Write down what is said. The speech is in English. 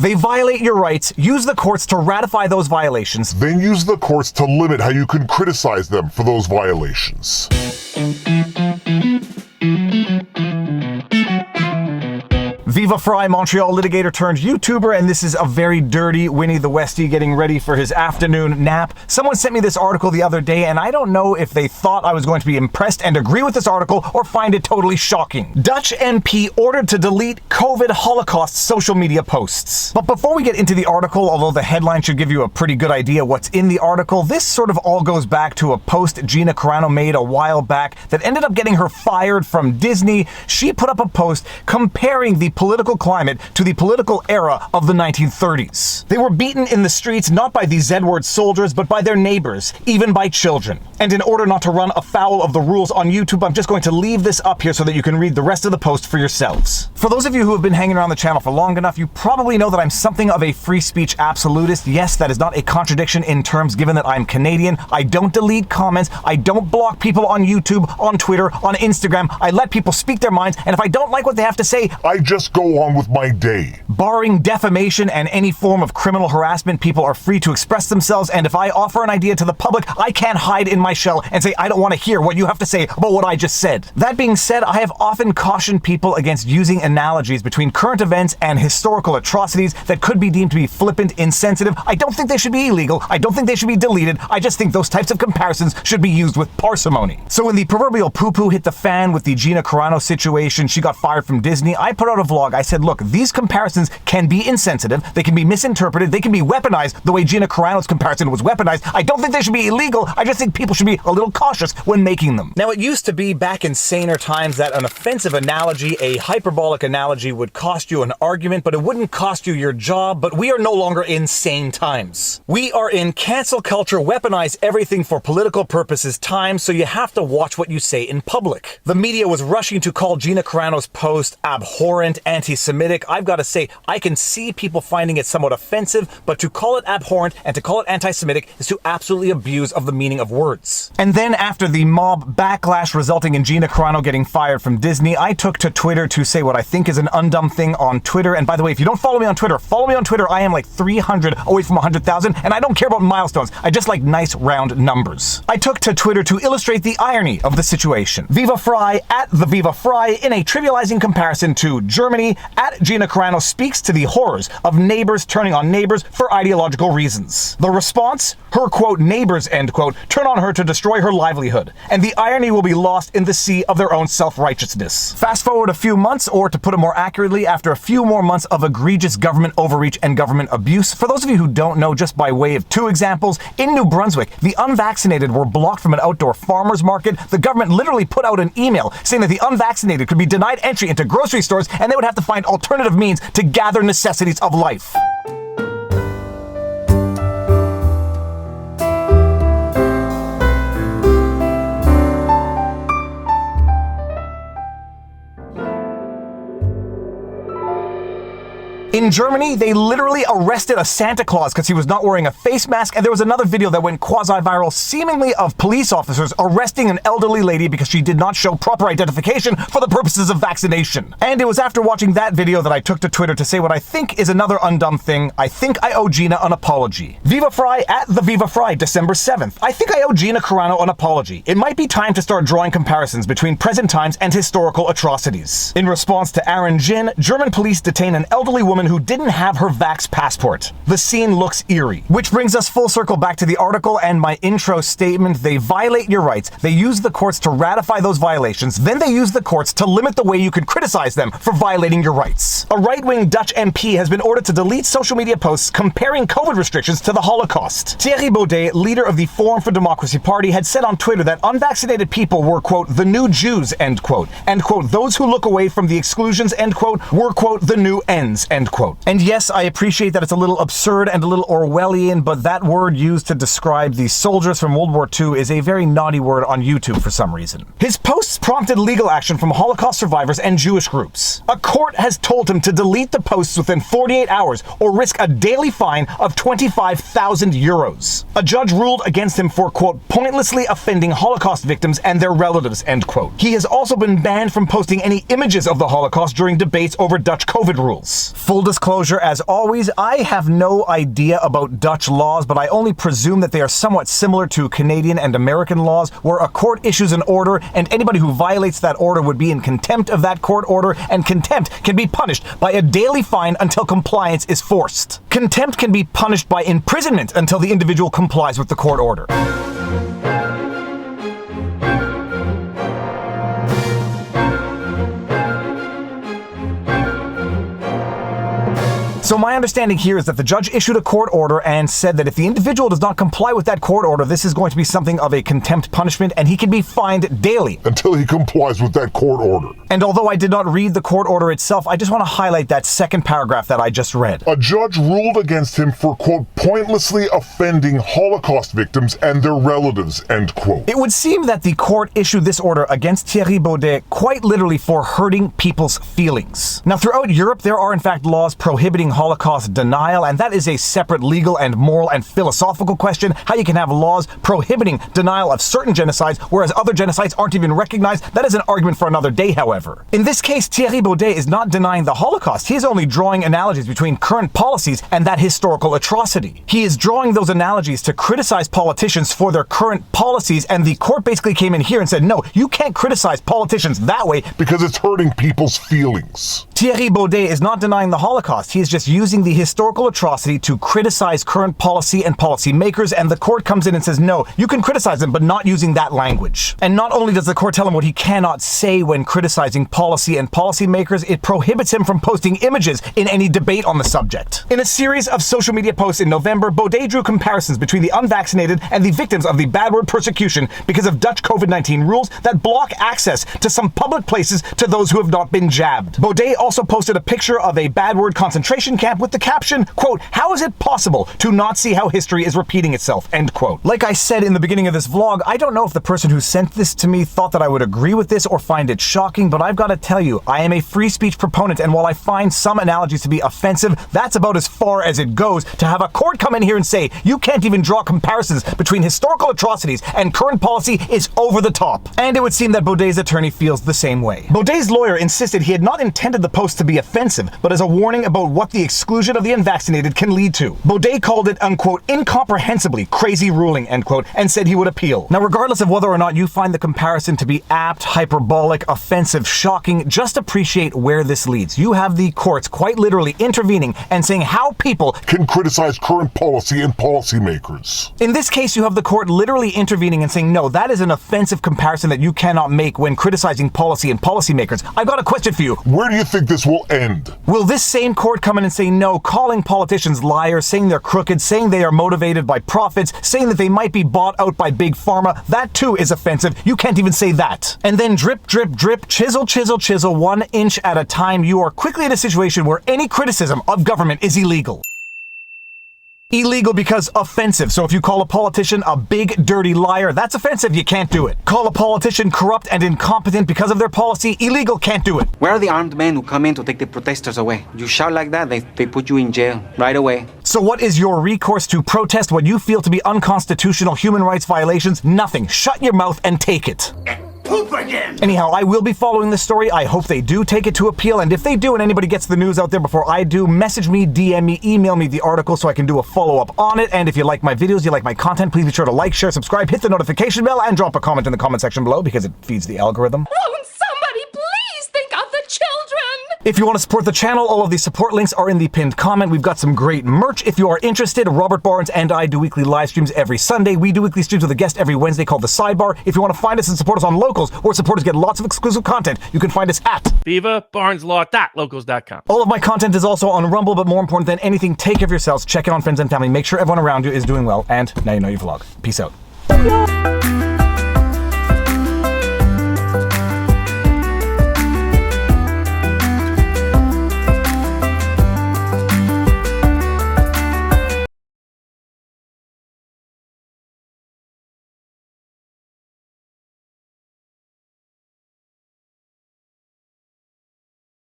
They violate your rights, use the courts to ratify those violations, then use the courts to limit how you can criticize them for those violations. Viva Frei, Montreal litigator turned YouTuber, and this is a very dirty Winnie the Westie getting ready for his afternoon nap. Someone sent me this article the other day, and I don't know if they thought I was going to be impressed and agree with this article or find it totally shocking. Dutch MP ordered to delete COVID Holocaust social media posts. But before we get into the article, although the headline should give you a pretty good idea what's in the article, this sort of all goes back to a post Gina Carano made a while back that ended up getting her fired from Disney. She put up a post comparing the political climate to the political era of the 1930s. They were beaten in the streets not by these Z-word soldiers, but by their neighbors, even by children. And in order not to run afoul of the rules on YouTube, I'm just going to leave this up here so that you can read the rest of the post for yourselves. For those of you who have been hanging around the channel for long enough, you probably know that I'm something of a free speech absolutist. Yes, that is not a contradiction in terms given that I'm Canadian. I don't delete comments. I don't block people on YouTube, on Twitter, on Instagram. I let people speak their minds, and if I don't like what they have to say, I just go on with my day. Barring defamation and any form of criminal harassment, people are free to express themselves, and if I offer an idea to the public, I can't hide in my shell and say, I don't want to hear what you have to say about what I just said. That being said, I have often cautioned people against using analogies between current events and historical atrocities that could be deemed to be flippant, insensitive. I don't think they should be illegal. I don't think they should be deleted. I just think those types of comparisons should be used with parsimony. So when the proverbial poo-poo hit the fan with the Gina Carano situation, she got fired from Disney, I put out a vlog. I said, look, these comparisons can be insensitive, they can be misinterpreted, they can be weaponized the way Gina Carano's comparison was weaponized. I don't think they should be illegal, I just think people should be a little cautious when making them. Now, it used to be back in saner times that an offensive analogy, a hyperbolic analogy, would cost you an argument, but it wouldn't cost you your job. But we are no longer in sane times. We are in cancel culture, weaponize everything for political purposes time, so you have to watch what you say in public. The media was rushing to call Gina Carano's post abhorrent, anti-Semitic. I've got to say, I can see people finding it somewhat offensive, but to call it abhorrent and to call it anti-Semitic is to absolutely abuse of the meaning of words. And then after the mob backlash resulting in Gina Carano getting fired from Disney, I took to Twitter to say what I think is an undumb thing on Twitter. And by the way, if you don't follow me on Twitter, follow me on Twitter. I am like 300 away from 100,000, and I don't care about milestones. I just like nice round numbers. I took to Twitter to illustrate the irony of the situation. Viva Frei, at the Viva Frei, in a trivializing comparison to Germany, at Gina Carano speaks to the horrors of neighbors turning on neighbors for ideological reasons. The response? Her, quote, neighbors, end quote, turn on her to destroy her livelihood, and the irony will be lost in the sea of their own self-righteousness. Fast forward a few months, or to put it more accurately, after a few more months of egregious government overreach and government abuse. For those of you who don't know, just by way of two examples, in New Brunswick, the unvaccinated were blocked from an outdoor farmer's market. The government literally put out an email saying that the unvaccinated could be denied entry into grocery stores, and they would have to find alternative means to gather necessities of life. In Germany, they literally arrested a Santa Claus because he was not wearing a face mask, and there was another video that went quasi-viral, seemingly of police officers arresting an elderly lady because she did not show proper identification for the purposes of vaccination. And it was after watching that video that I took to Twitter to say what I think is another undumb thing. I think I owe Gina an apology. Viva Frei, at the Viva Frei, December 7th. I think I owe Gina Carano an apology. It might be time to start drawing comparisons between present times and historical atrocities. In response to Aaron Jin, German police detain an elderly woman who didn't have her vax passport. The scene looks eerie. Which brings us full circle back to the article and my intro statement. They violate your rights. They use the courts to ratify those violations. Then they use the courts to limit the way you can criticize them for violating your rights. A right-wing Dutch MP has been ordered to delete social media posts comparing COVID restrictions to the Holocaust. Thierry Baudet, leader of the Forum for Democracy Party, had said on Twitter that unvaccinated people were, quote, the new Jews, end quote. And, quote, those who look away from the exclusions, end quote, were, quote, the new ends, end quote. And yes, I appreciate that it's a little absurd and a little Orwellian, but that word used to describe the soldiers from World War II is a very naughty word on YouTube for some reason. His posts prompted legal action from Holocaust survivors and Jewish groups. A court has told him to delete the posts within 48 hours or risk a daily fine of 25,000 euros. A judge ruled against him for, quote, pointlessly offending Holocaust victims and their relatives, end quote. He has also been banned from posting any images of the Holocaust during debates over Dutch COVID rules. Full Full disclosure, as always, I have no idea about Dutch laws, but I only presume that they are somewhat similar to Canadian and American laws, where a court issues an order, and anybody who violates that order would be in contempt of that court order, and contempt can be punished by a daily fine until compliance is forced. Contempt can be punished by imprisonment until the individual complies with the court order. So my understanding here is that the judge issued a court order and said that if the individual does not comply with that court order, this is going to be something of a contempt punishment, and he can be fined daily. Until he complies with that court order. And although I did not read the court order itself, I just want to highlight that second paragraph that I just read. A judge ruled against him for, quote, pointlessly offending Holocaust victims and their relatives, end quote. It would seem that the court issued this order against Thierry Baudet quite literally for hurting people's feelings. Now, throughout Europe, there are in fact laws prohibiting Holocaust denial, and that is a separate legal and moral and philosophical question, how you can have laws prohibiting denial of certain genocides, whereas other genocides aren't even recognized. That is an argument for another day, however. In this case, Thierry Baudet is not denying the Holocaust. He is only drawing analogies between current policies and that historical atrocity. He is drawing those analogies to criticize politicians for their current policies, and the court basically came in here and said, no, you can't criticize politicians that way because it's hurting people's feelings. Thierry Baudet is not denying the Holocaust. He is just using the historical atrocity to criticize current policy and policymakers, and the court comes in and says, no, you can criticize them, but not using that language. And not only does the court tell him what he cannot say when criticizing policy and policymakers, it prohibits him from posting images in any debate on the subject. In a series of social media posts in November, Baudet drew comparisons between the unvaccinated and the victims of the bad word persecution because of Dutch COVID-19 rules that block access to some public places to those who have not been jabbed. Baudet also posted a picture of a bad word concentration camp with the caption, quote, how is it possible to not see how history is repeating itself, end quote. Like I said in the beginning of this vlog, I don't know if the person who sent this to me thought that I would agree with this or find it shocking, but I've got to tell you, I am a free speech proponent, and while I find some analogies to be offensive, that's about as far as it goes. To have a court come in here and say, you can't even draw comparisons between historical atrocities and current policy is over the top. And it would seem that Baudet's attorney feels the same way. Baudet's lawyer insisted he had not intended the post to be offensive, but as a warning about what the exclusion of the unvaccinated can lead to. Baudet called it, unquote, incomprehensibly crazy ruling, end quote, and said he would appeal. Now, regardless of whether or not you find the comparison to be apt, hyperbolic, offensive, shocking, just appreciate where this leads. You have the courts quite literally intervening and saying how people can criticize current policy and policymakers. In this case, you have the court literally intervening and saying, no, that is an offensive comparison that you cannot make when criticizing policy and policymakers. I've got a question for you. Where do you think this will end? Will this same court come in and say, no, calling politicians liars, saying they're crooked, saying they are motivated by profits, saying that they might be bought out by big pharma, that too is offensive. You can't even say that. And then drip, drip, drip, chisel, chisel, chisel, 1 inch at a time, you are quickly in a situation where any criticism of government is illegal. Illegal because offensive. So if you call a politician a big, dirty liar, that's offensive. You can't do it. Call a politician corrupt and incompetent because of their policy. Illegal. Can't do it. Where are the armed men who come in to take the protesters away? You shout like that, they put you in jail right away. So what is your recourse to protest what you feel to be unconstitutional human rights violations? Nothing. Shut your mouth and take it. Poop again! Anyhow, I will be following this story. I hope they do take it to appeal, and if they do and anybody gets the news out there before I do, message me, DM me, email me the article so I can do a follow-up on it. And if you like my videos, you like my content, please be sure to like, share, subscribe, hit the notification bell, and drop a comment in the comment section below because it feeds the algorithm. Won't somebody please think of the children? If you want to support the channel, all of the support links are in the pinned comment. We've got some great merch. If you are interested, Robert Barnes and I do weekly live streams every Sunday. We do weekly streams with a guest every Wednesday called The Sidebar. If you want to find us and support us on Locals, where supporters get lots of exclusive content, you can find us at VivaBarnesLaw.locals.com. All of my content is also on Rumble, but more important than anything, take care of yourselves, check in on friends and family, make sure everyone around you is doing well, and now you know you vlog. Peace out.